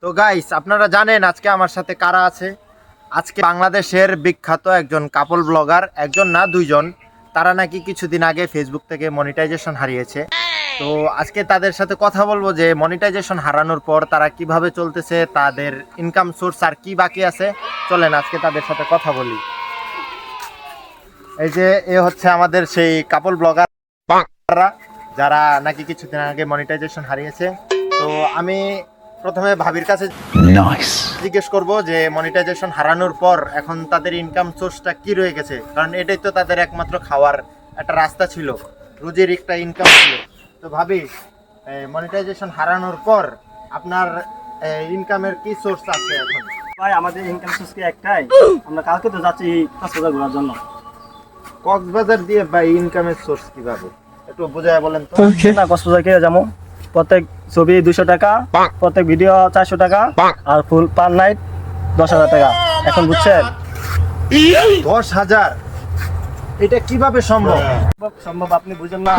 তো গাইস, আপনারা জানেন আজকে আমার সাথে কারা আছে। আজকে বাংলাদেশের বিখ্যাত একজন কাপল ব্লগার, একজন না দুইজন। তারা নাকি কিছুদিন আগে ফেসবুক থেকে মনিটাইজেশন হারিয়েছে। তো আজকে তাদের সাথে কথা বলবো যে মনিটাইজেশন হারানোর পর তারা কিভাবে চলতেছে, তাদের ইনকাম সোর্স আর কি বাকি আছে। চলেন আজকে তাদের সাথে কথা বলি। এই যে এ হচ্ছে আমাদের সেই কাপল ব্লগার যারা নাকি কিছুদিন আগে মনিটাইজেশন হারিয়েছে। তো আমি প্রথমে ভাবির কাছে জিজ্ঞেস করব যে মনিটাইজেশন হারানোর পর এখন তাদের ইনকাম সোর্সটা কি রয়ে গেছে, কারণ এটাই তো তাদের একমাত্র খাওয়ার একটা রাস্তা ছিল, রোজের একটা ইনকাম ছিল। তো ভাবি, মনিটাইজেশন হারানোর পর আপনার ইনকামের কি সোর্স আছে এখন? ভাই আমাদের ইনকাম সোর্স কি একটাই, আমরা কালকে তো যাচ্ছি কক্সবাজার ঘোরার জন্য। কক্সবাজার দিয়ে ভাই ইনকামের সোর্স কিভাবে একটু বুঝায় বলেন তো। না, কক্সবাজার কে যাবো, প্রত্যেক ছবি 200 টাকা, প্রত্যেক ভিডিও 400 টাকা, আর ফুল পার নাইট 10,000 টাকা। এখন বুঝছেন 10,000? এটা কিভাবে সম্ভব? সম্ভব, আপনি বুঝেন না।